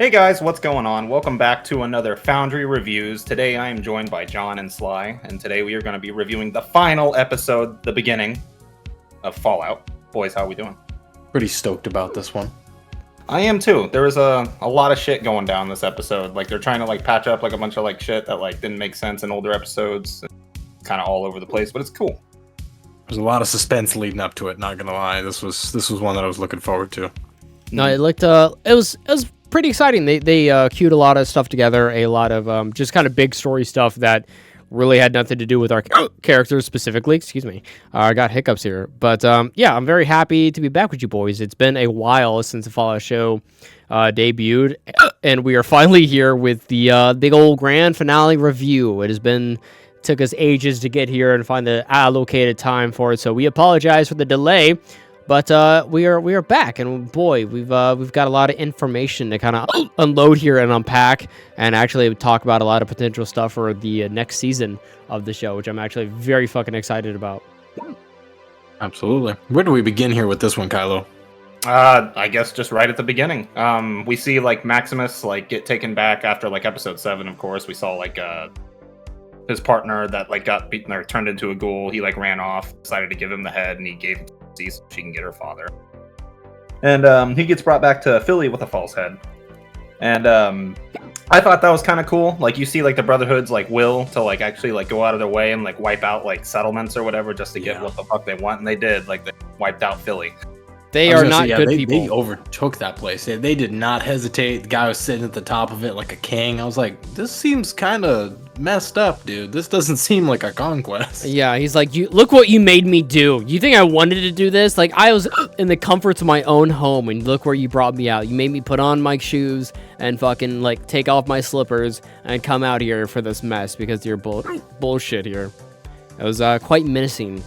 Hey guys, what's going on? Welcome back to another Foundry Reviews. Today I am joined by John and Sly, and today we are going to be reviewing the final episode, the beginning of Fallout. Boys, how are we doing? Pretty stoked about this one. I am too. There was a lot of shit going down this episode. Like they're trying to patch up a bunch of shit that didn't make sense in older episodes. Kind of all over the place, but it's cool. There's a lot of suspense leading up to it, not gonna lie. This was one that I was looking forward to. No, it looked it was pretty exciting. They queued a lot of stuff together, a lot of just kind of big story stuff that really had nothing to do with our characters specifically. Excuse me, I got hiccups here, but yeah, I'm very happy to be back with you boys. It's been a while since the Fallout show debuted, and we are finally here with the big old grand finale review. It has took us ages to get here and find the allocated time for it, so we apologize for the delay. But we are back, and boy, we've got a lot of information to kind of unload here and unpack, and actually talk about a lot of potential stuff for the next season of the show, which I'm actually very fucking excited about. Absolutely. Where do we begin here with this one, Kylo? I guess just right at the beginning. We see Maximus get taken back after episode 7. Of course, we saw his partner that got beaten or turned into a ghoul. He ran off, decided to give him the head, and he gave it to Lucy so she can get her father. And he gets brought back to Philly with a false head. And I thought that was kind of cool. You see the Brotherhood's will to actually go out of their way and wipe out settlements or whatever just to get what the fuck they want, and they did. They wiped out Philly. They are not good people. They overtook that place. They did not hesitate. The guy was sitting at the top of it like a king. I was like, this seems kind of messed up, dude. This doesn't seem like a conquest. Yeah, he's like, look what you made me do. You think I wanted to do this? I was in the comforts of my own home, and look where you brought me out. You made me put on my shoes and fucking take off my slippers and come out here for this mess because you're bullshit here. It was quite menacing.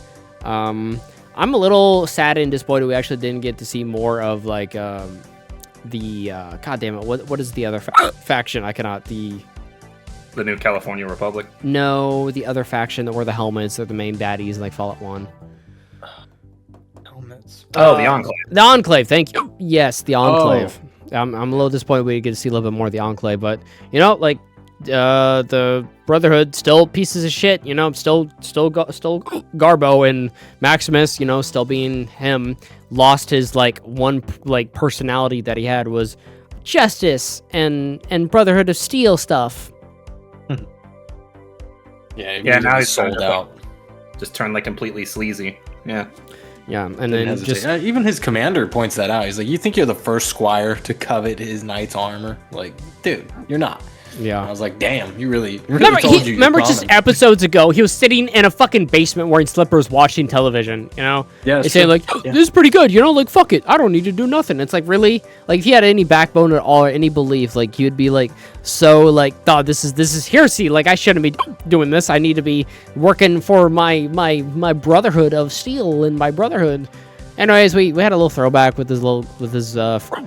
I'm a little sad and disappointed we actually didn't get to see more of god damn it, what is the other faction? I cannot. The New California Republic? No, the other faction that wore the helmets are the main baddies in Fallout 1. Helmets. Oh, the Enclave. The Enclave, thank you. Yes, the Enclave. Oh. I'm a little disappointed we didn't get to see a little bit more of the Enclave, but the Brotherhood still pieces of shit, still Garbo, and Maximus, still being him, lost his one personality that he had was justice and Brotherhood of Steel stuff. Yeah, now he's sold out. Just turned completely sleazy. Yeah, and then just even his commander points that out. He's like, "You think you're the first squire to covet his knight's armor? Dude, you're not." Yeah, and I was like, "Damn, you really remember just episodes ago, he was sitting in a fucking basement wearing slippers, watching television. Yeah, he's saying this is pretty good. Fuck it, I don't need to do nothing. It's really if he had any backbone at all or any belief, he would be oh, this is heresy. I shouldn't be doing this. I need to be working for my Brotherhood of Steel and my Brotherhood." Anyways, we had a little throwback with his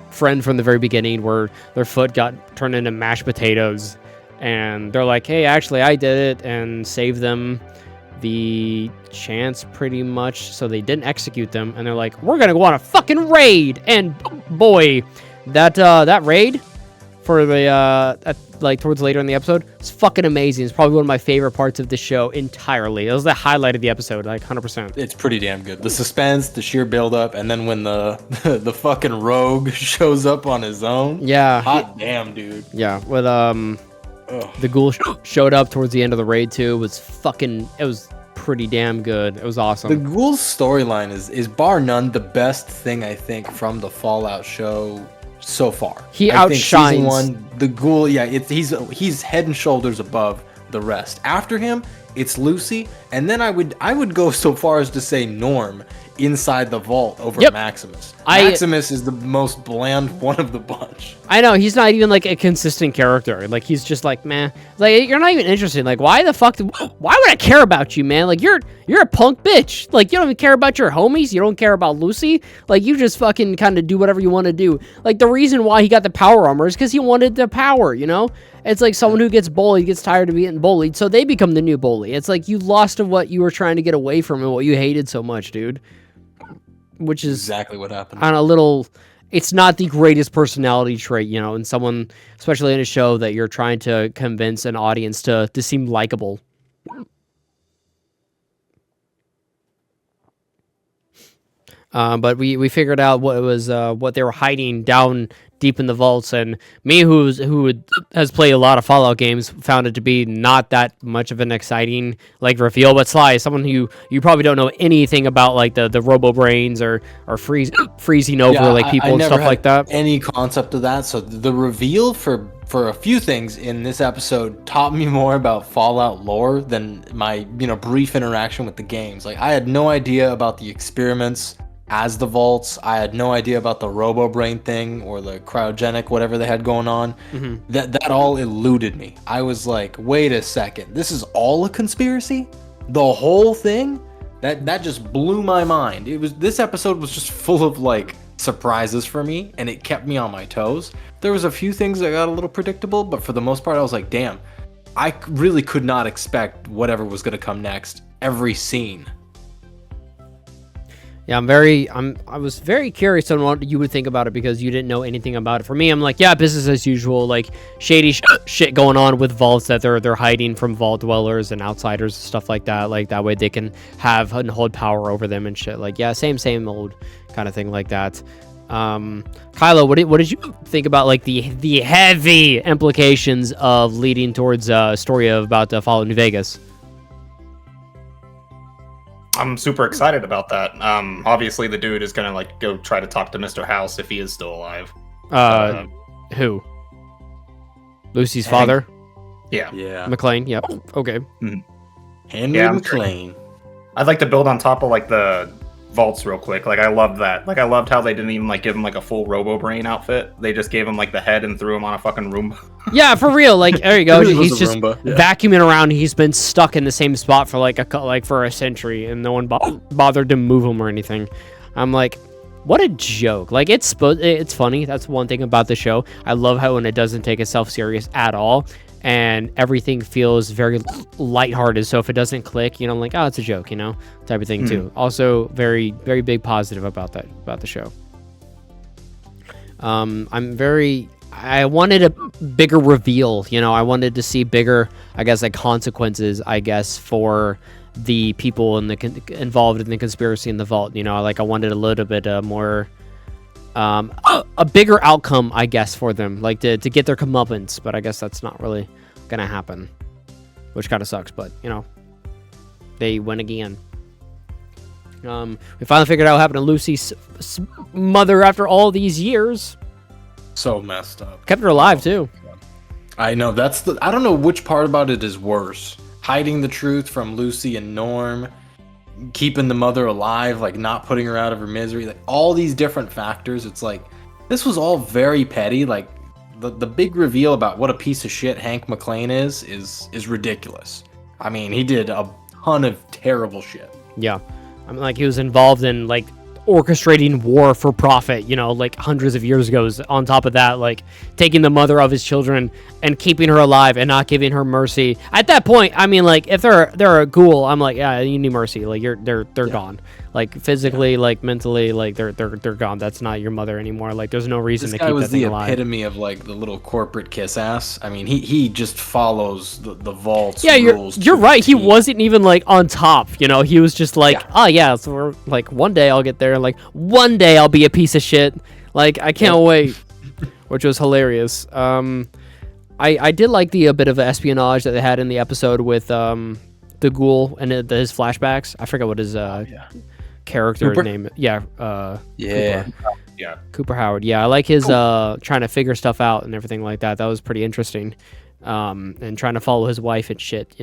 friend from the very beginning, where their foot got turned into mashed potatoes, and they're like, "Hey, actually, I did it and saved them the chance, pretty much." So they didn't execute them, and they're like, "We're gonna go on a fucking raid!" And boy, that raid for the towards later in the episode, it's fucking amazing. It's probably one of my favorite parts of the show entirely. It was the highlight of the episode, 100%. It's pretty damn good. The suspense, the sheer build-up, and then when the the fucking rogue shows up on his own. Yeah. Hot damn, dude. Yeah, with the ghoul showed up towards the end of the raid too. It was pretty damn good. It was awesome. The ghoul's storyline is bar none the best thing I think from the Fallout show so far. He outshines. Season 1, the ghoul, he's head and shoulders above the rest. After him, it's Lucy, and then I would go so far as to say Norm inside the vault over Maximus. Maximus is the most bland one of the bunch. I know, he's not even a consistent character. He's just meh. You're not even interested. Why the fuck why would I care about you, man? You're a punk bitch. You don't even care about your homies. You don't care about Lucy. You just fucking kind of do whatever you want to do. The reason why he got the power armor is because he wanted the power, It's someone who gets bullied gets tired of getting bullied, so they become the new bully. It's you lost of what you were trying to get away from and what you hated so much, dude. Which is exactly what happened. On a little it's not the greatest personality trait, you know, in someone, especially in a show that you're trying to convince an audience to seem likable. But we figured out what it was, what they were hiding down deep in the vaults, and me, has played a lot of Fallout games, found it to be not that much of an exciting like reveal. But Sly, someone who you probably don't know anything about, like the robo brains or freezing over like people and stuff like that. Any concept of that? So the reveal for a few things in this episode taught me more about Fallout lore than my brief interaction with the games. Like I had no idea about the experiments as the vaults. I had no idea about the robo brain thing or the cryogenic whatever they had going on. That all eluded me. I was like, wait a second, this is all a conspiracy? The whole thing? That just blew my mind. This episode was just full of like surprises for me, and it kept me on my toes. There was a few things that got a little predictable, but for the most part I was like, damn, I really could not expect whatever was going to come next every scene. Yeah, I was very curious on what you would think about it because you didn't know anything about it. For me, I'm like, yeah, business as usual, like shady shit going on with vaults that they're hiding from vault dwellers and outsiders and stuff like that. Like that way they can have and hold power over them and shit. Like, yeah, same old kind of thing like that. Kylo, what did you think about like the heavy implications of leading towards a story about Fallout New Vegas? I'm super excited about that. Obviously the dude is gonna like go try to talk to Mr. House if he is still alive. Who? Lucy's father? Yeah. McLean. Yep. Okay. Henry McLean. I'd like to build on top of like the vaults real quick. Like I loved that. Like I loved how they didn't even like give him like a full Robo Brain outfit. They just gave him like the head and threw him on a fucking Roomba. Yeah, for real. Like there you go. Really He's just vacuuming around. He's been stuck in the same spot for like for a century, and no one bothered to move him or anything. I'm like, what a joke. Like it's funny. That's one thing about the show. I love how when it doesn't take itself serious at all, and everything feels very lighthearted. So if it doesn't click, I'm like, oh, it's a joke, type of thing too. Also, very, very big positive about the show. I wanted a bigger reveal, I wanted to see bigger, I guess, like consequences, I guess, for the people involved in the conspiracy in the vault. Like I wanted a little bit more, a bigger outcome, I guess, for them, like to get their comeuppance. But I guess that's not really gonna happen, which kind of sucks. But they win again. We finally figured out what happened to Lucy's mother after all these years. So messed up. Kept her alive too. I know, I don't know which part about it is worse. Hiding the truth from Lucy and Norm, keeping the mother alive, like not putting her out of her misery, like all these different factors. It's like this was all very petty. Like the big reveal about what a piece of shit Hank McLean is ridiculous. I mean, he did a ton of terrible shit. Yeah, I mean, like he was involved in like orchestrating war for profit, like hundreds of years ago. On top of that, like taking the mother of his children and keeping her alive and not giving her mercy. At that point, I mean, like if they're a ghoul, I'm like, yeah, you need mercy. Like they're gone. Like physically, like mentally, like they're gone. That's not your mother anymore. Like there's no reason to keep that thing alive. This guy was the epitome of like the little corporate kiss ass. I mean, he just follows the vault's rules. Yeah, you're right. He T. wasn't even like on top. He was just like, oh yeah, so we're like one day I'll get there. Like one day I'll be a piece of shit. Like I can't wait. Which was hilarious. I did like the bit of espionage that they had in the episode with the ghoul and his flashbacks. I forget what his character Cooper? name. Yeah. Yeah. Cooper Howard. Yeah, I like his trying to figure stuff out and everything like that. That was pretty interesting. And trying to follow his wife and shit.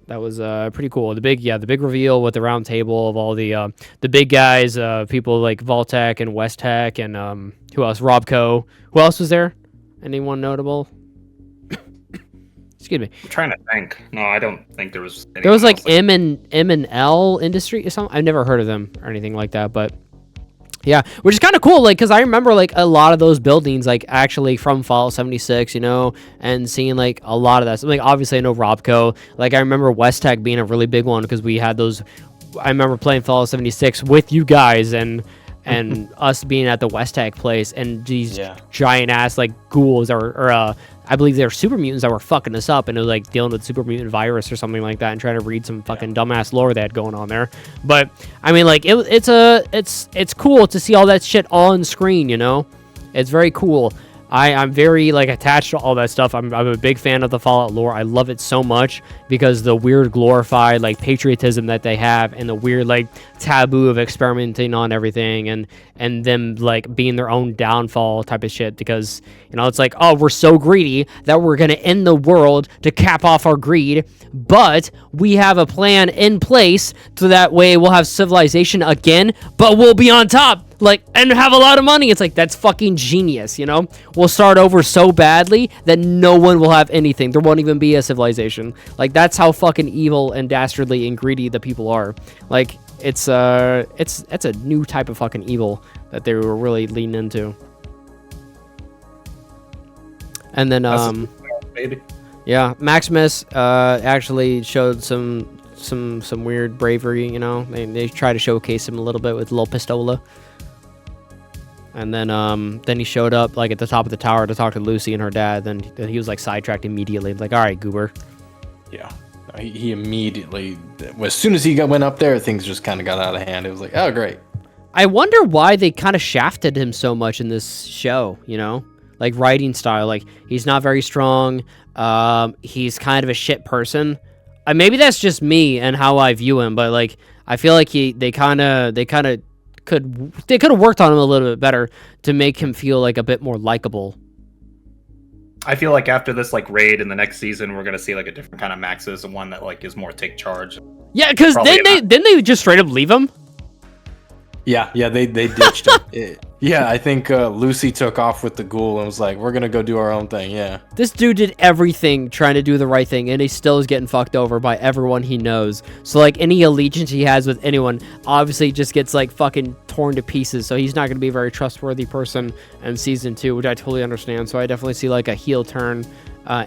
That was pretty cool. The big reveal with the round table of all the big guys, people like Vaultec and Westtech and who else? Robco. Who else was there? Anyone notable? Excuse me. I'm trying to think. No, I don't think there was. There was like M and L Industry or something. I've never heard of them or anything like that, but yeah, which is kind of cool. Like, cause I remember like a lot of those buildings, like actually from Fallout 76, and seeing like a lot of that. So, like, obviously I know Robco. Like, I remember Westtech being a really big one because we had those. I remember playing Fallout 76 with you guys, and and us being at the West place and these Yeah. giant ass like ghouls or I believe they're super mutants that were fucking us up, and it was like dealing with super mutant virus or something like that, and trying to read some fucking dumbass lore they had going on there. But I mean, like it's cool to see all that shit on screen. You know, it's very cool. I'm very like attached to all that stuff. I'm a big fan of the Fallout lore. I love it so much because the weird glorified like patriotism that they have, and the weird like taboo of experimenting on everything, and them like being their own downfall type of shit. Because you know, it's like, oh, we're so greedy that we're gonna end the world to cap off our greed, but we have a plan in place so that way we'll have civilization again, but we'll be on top. Like, and have a lot of money. It's like, that's fucking genius, you know? We'll start over so badly that no one will have anything. There won't even be a civilization. Like, that's how fucking evil and dastardly and greedy the people are. Like, it's a new type of fucking evil that they were really leaning into. And then, baby. yeah, Maximus actually showed some weird bravery, you know? They try to showcase him a little bit with little pistola. And then he showed up like at the top of the tower to talk to Lucy and her dad. Then he was like sidetracked immediately. Like, all right, goober. Yeah. He immediately, as soon as he went up there, things just kind of got out of hand. It was like, oh, great. I wonder why they kind of shafted him so much in this show, you know? Like, writing style. Like, he's not very strong. He's kind of a shit person. Maybe that's just me and how I view him, but like, I feel like they kind of could have worked on him a little bit better to make him feel like a bit more likable. I feel like after this like raid in the next season, we're gonna see like a different kind of Maxis, and one that like is more take charge. Yeah, because didn't they just straight up leave him? Yeah, they ditched him. Yeah, I think Lucy took off with the ghoul and was like, we're gonna go do our own thing. Yeah. This dude did everything trying to do the right thing, and he still is getting fucked over by everyone he knows. So like any allegiance he has with anyone obviously just gets like fucking torn to pieces. So he's not gonna be a very trustworthy person in season 2, which I totally understand. So I definitely see like a heel turn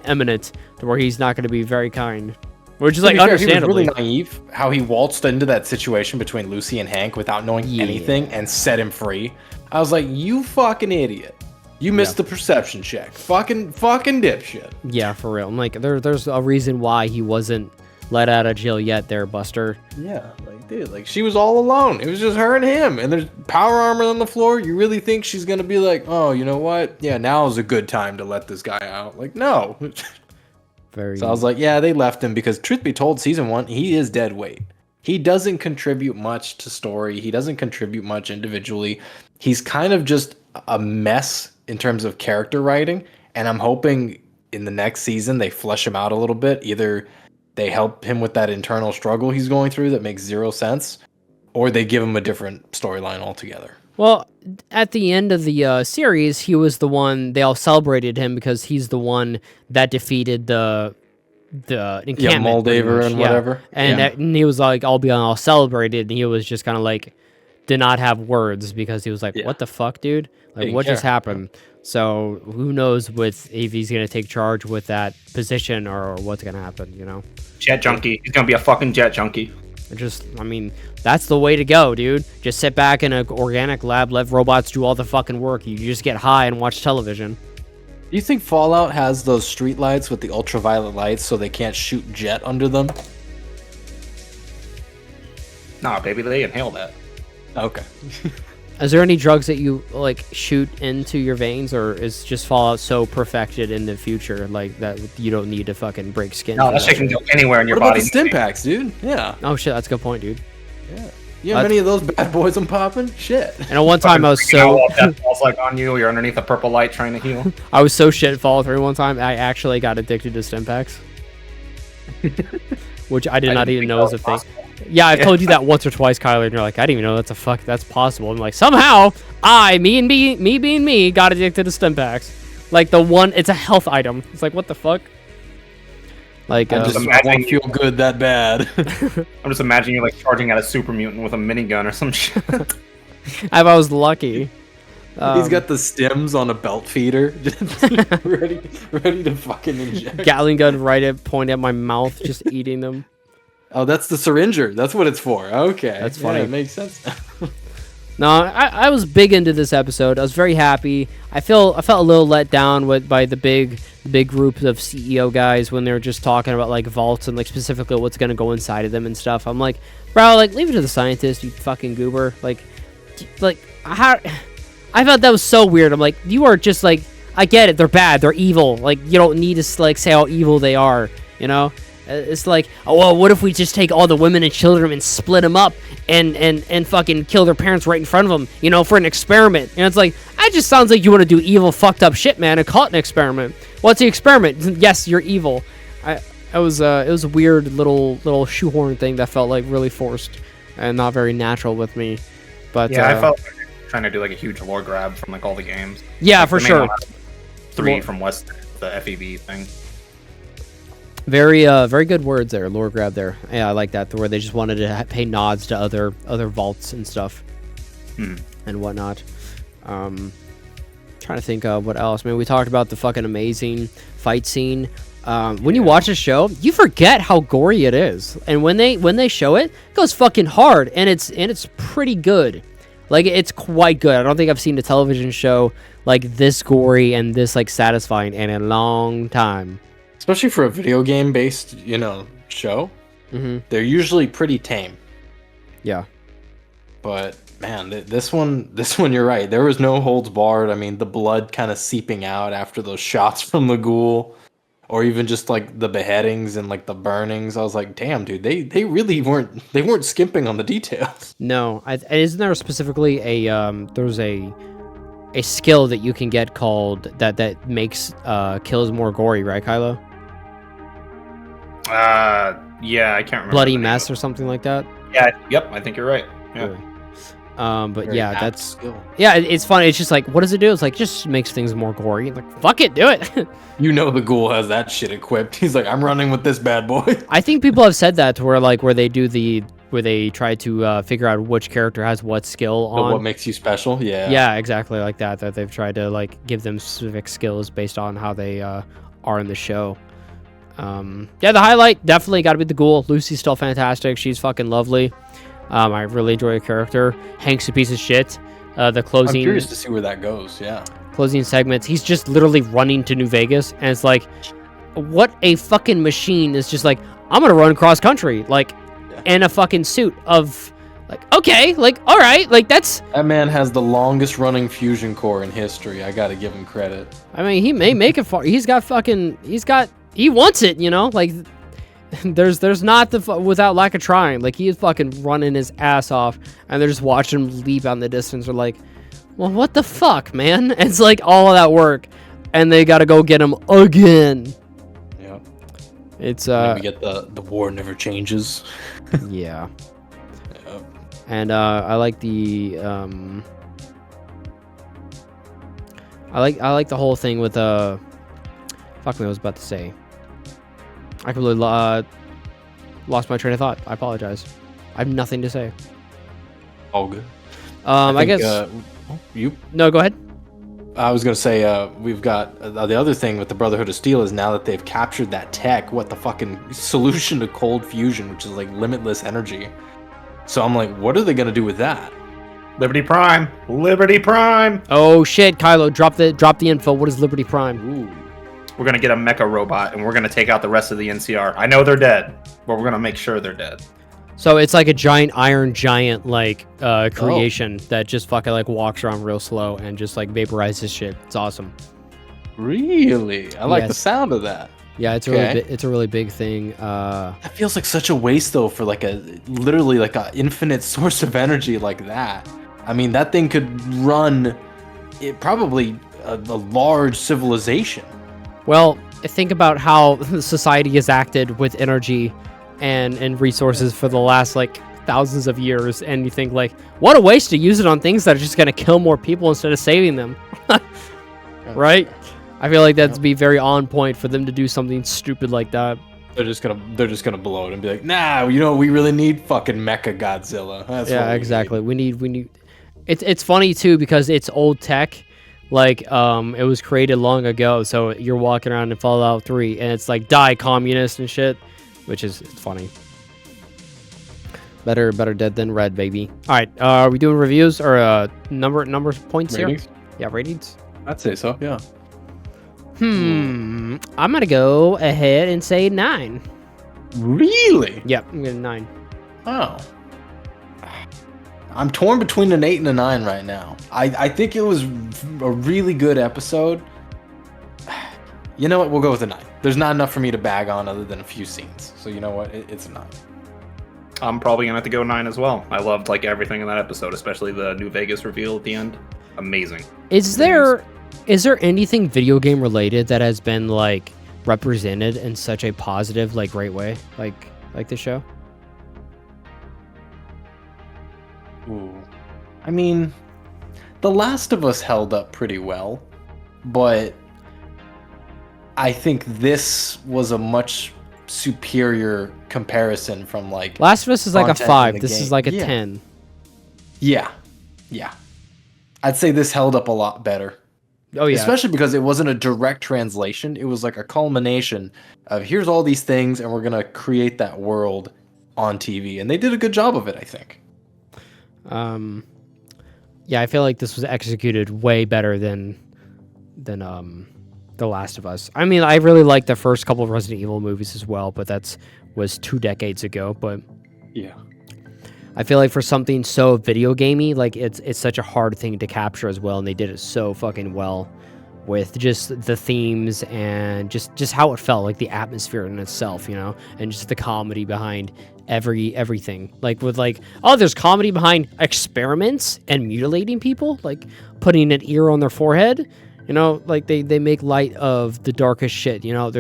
imminent to where he's not gonna be very kind. Which is like understandably. He was really naive how he waltzed into that situation between Lucy and Hank without knowing anything and set him free. I was like, you fucking idiot. You missed the perception check. Fucking dipshit. Yeah, for real. I'm like, there's a reason why he wasn't let out of jail yet there, Buster. Yeah, like, dude, like, she was all alone. It was just her and him, and there's power armor on the floor. You really think she's gonna be like, oh, you know what? Yeah, now is a good time to let this guy out. Like, no. So I was like, yeah, they left him because, truth be told, season 1, he is dead weight. He doesn't contribute much to story. He doesn't contribute much individually. He's kind of just a mess in terms of character writing, and I'm hoping in the next season they flesh him out a little bit. Either they help him with that internal struggle he's going through that makes zero sense, or they give him a different storyline altogether. Well, at the end of the series, he was the one, they all celebrated him because he's the one that defeated the encampment. Yeah, Moldaver and whatever. And he was like, all celebrated, and he was just kind of like, did not have words because he was like, what the fuck, dude? Like, what just happened? So who knows if he's going to take charge with that position or what's going to happen, you know? Jet junkie. He's going to be a fucking jet junkie. I mean, that's the way to go, dude. Just sit back in an organic lab, let robots do all the fucking work. You just get high and watch television. Do you think Fallout has those street lights with the ultraviolet lights so they can't shoot jet under them? Nah, baby, they inhale that. Okay. Is there any drugs that you like shoot into your veins, or is just Fallout so perfected in the future like that you don't need to fucking break skin? No, that shit can go anywhere in your body. What about the stim packs, dude? Yeah. Oh shit, that's a good point, dude. Yeah. You have any of those bad boys I'm popping? Shit. And at one time I was so that falls like on you. You're underneath a purple light trying to heal. I was so shit Fallout 3 one time. I actually got addicted to stim packs, which I did not even know was a thing. Yeah, I've told you that once or twice, Kyler, and you're like, I didn't even know that's possible. I'm like, somehow me being me, got addicted to stim packs. Like it's a health item. It's like, what the fuck? Like, I won't feel good that bad. I'm just imagining you like charging at a super mutant with a minigun or some shit. If I was lucky. He's got the stems on a belt feeder, just ready to fucking inject. Gatling gun point at my mouth, just eating them. Oh, that's the syringer. That's what it's for. Okay, that's funny. Yeah, it makes sense. No, I was big into this episode. I was very happy. I felt a little let down by the big group of CEO guys when they were just talking about like vaults and like specifically what's gonna go inside of them and stuff. I'm like, bro, like leave it to the scientists, you fucking goober. Like how? I thought that was so weird. I'm like, you are just like, I get it, they're bad, they're evil. Like you don't need to like say how evil they are, you know? It's like, oh well, what if we just take all the women and children and split them up and fucking kill their parents right in front of them, you know, for an experiment? And it's like, that just sounds like you want to do evil, fucked up shit, man, and call it an experiment. What's the experiment? Yes, you're evil. It was a weird little shoehorn thing that felt like really forced and not very natural with me. But yeah, I felt like trying to do like a huge lore grab from like all the games. Yeah, like, for sure. 3 from West, the FEV thing. Very good words there, lore grab there. Yeah, I like that, where they just wanted to pay nods to other vaults and stuff and whatnot. Trying to think of what else. I mean, we talked about the fucking amazing fight scene. When you watch a show, you forget how gory it is, and when they show it, it goes fucking hard, and it's pretty good. Like it's quite good. I don't think I've seen a television show like this gory and this like satisfying in a long time. Especially for a video game based, show. They're usually pretty tame. Yeah. But man, this one, you're right. There was no holds barred. I mean, the blood kind of seeping out after those shots from the ghoul, or even just like the beheadings and like the burnings. I was like, damn, dude, they really weren't skimping on the details. No, isn't there specifically there's a skill that you can get called that makes kills more gory, right, Kylo? Yeah, I can't remember. Bloody mess or something like that. Yeah, yep, I think you're right. Yeah. But Very yeah, apt that's skill. yeah, it's funny. It's just like, what does it do? It's like just makes things more gory. Like fuck it, do it. The ghoul has that shit equipped. He's like, I'm running with this bad boy. I think people have said that to where they try to figure out which character has what skill on. What makes you special? Yeah. Yeah, exactly like that. That they've tried to like give them specific skills based on how they are in the show. Yeah, the highlight definitely got to be the ghoul. Lucy's still fantastic. She's fucking lovely. I really enjoy her character. Hank's a piece of shit. The closing. I'm curious to see where that goes. Yeah. Closing segments. He's just literally running to New Vegas, and it's like, what a fucking machine is just like, I'm gonna run cross country, like, in a fucking suit of, like, okay, like, all right, like that's. That man has the longest running fusion core in history. I gotta give him credit. I mean, he may make it far. He wants it, like. There's not without lack of trying. Like he is fucking running his ass off, and they're just watching him leap out in the distance. They're like, well, what the fuck, man? It's like all of that work, and they gotta go get him again. Yep. It's we get the war never changes. Yeah. Yep. And I like the I like the whole thing with fuck me, what I was about to say. I completely lost my train of thought. I apologize. I have nothing to say. All good. I guess. No, go ahead. I was gonna say we've got the other thing with the Brotherhood of Steel is now that they've captured that tech, what the fucking solution to cold fusion, which is like limitless energy. So I'm like, what are they gonna do with that? Liberty Prime. Liberty Prime. Oh shit, Kylo, drop the info. What is Liberty Prime? Ooh. We're gonna get a mecha robot, and we're gonna take out the rest of the NCR. I know they're dead, but we're gonna make sure they're dead. So it's like a giant iron giant like creation that just fucking like walks around real slow and just like vaporizes shit. It's awesome. Really? I like the sound of that. Yeah, it's a really big thing. That feels like such a waste though for like literally like an infinite source of energy like that. I mean, that thing could run probably a large civilization. Well, think about how society has acted with energy and resources for the last like thousands of years, and you think like, what a waste to use it on things that are just gonna kill more people instead of saving them. Right? I feel like that'd be very on point for them to do something stupid like that. They're just gonna blow it and be like, nah, we really need fucking Mecha Godzilla. That's yeah, exactly. We need. It's funny too because it's old tech. Like, it was created long ago, so you're walking around in Fallout 3, and it's like, die, communist, and shit, which is funny. Better dead than red, baby. All right, are we doing reviews or numbers points Ratings? here? Yeah, ratings. I'd say so. Yeah. I'm gonna go ahead and say 9. Really? Yep, I'm getting 9. Oh. I'm torn between an 8 and a 9 right now. I think it was a really good episode. You know what? We'll go with a 9. There's not enough for me to bag on other than a few scenes. So you know what? It's a 9. I'm probably gonna have to go 9 as well. I loved like everything in that episode, especially the New Vegas reveal at the end. Amazing. Is there anything video game related that has been like represented in such a positive, like great way, like the show? Ooh. I mean, The Last of Us held up pretty well, but I think this was a much superior comparison from like Last of Us is like a content in 5. the This game. is like a Yeah. 10. Yeah. I'd say this held up a lot better. Oh yeah. Especially because it wasn't a direct translation. It was like a culmination of here's all these things and we're going to create that world on TV. And they did a good job of it, I think. Yeah, I feel like this was executed way better than The Last of Us. I mean, I really liked the first couple of Resident Evil movies as well, but was 2 decades ago. But Yeah. I feel like for something so video gamey, like it's such a hard thing to capture as well, and they did it so fucking well with just the themes and just how it felt, like the atmosphere in itself, you know, and just the comedy behind everything. Like with like, oh, there's comedy behind experiments and mutilating people, like putting an ear on their forehead, you know, like they make light of the darkest shit, you know.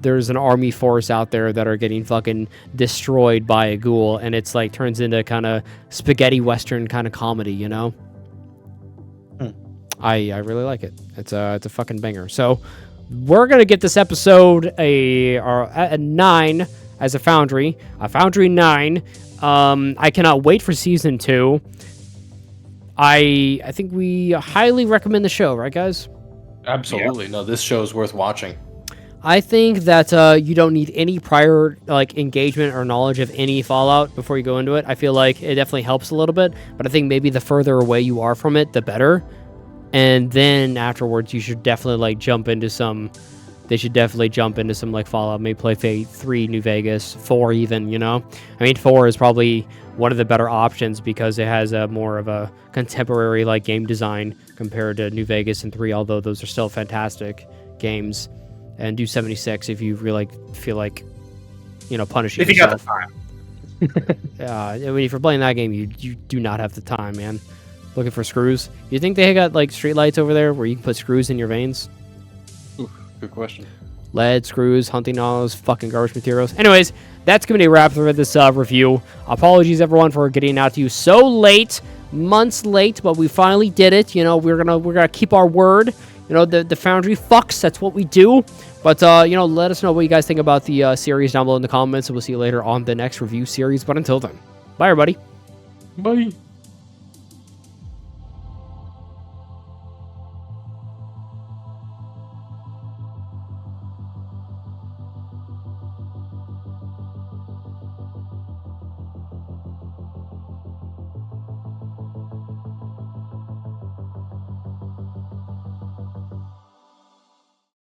There's an army force out there that are getting fucking destroyed by a ghoul, and it's like turns into kind of spaghetti western kind of comedy, you know. I really like it. It's a fucking banger. So we're gonna get this episode a 9 as a Foundry 9. I cannot wait for season 2. I think we highly recommend the show, right, guys? Absolutely. No, this show is worth watching. I think that you don't need any prior like engagement or knowledge of any Fallout before you go into it. I feel like it definitely helps a little bit, but I think maybe the further away you are from it, the better. And then afterwards, you should definitely like jump into some. They should definitely jump into some like Fallout. Maybe play Fate 3, New Vegas, 4 even. You know, I mean 4 is probably one of the better options because it has a more of a contemporary like game design compared to New Vegas and 3. Although those are still fantastic games. And do 76 if you really feel like, you know, punishing If you got the time. I mean, if you're playing that game, you do not have the time, man. Looking for screws. You think they got like streetlights over there where you can put screws in your veins? Ooh, good question. Lead, screws, hunting knives, fucking garbage materials. Anyways, that's going to be a wrap for this review. Apologies, everyone, for getting out to you so late. Months late, but we finally did it. You know, we're gonna keep our word. You know, the Foundry fucks. That's what we do. But, you know, let us know what you guys think about the series down below in the comments. And we'll see you later on the next review series. But until then, bye, everybody. Bye.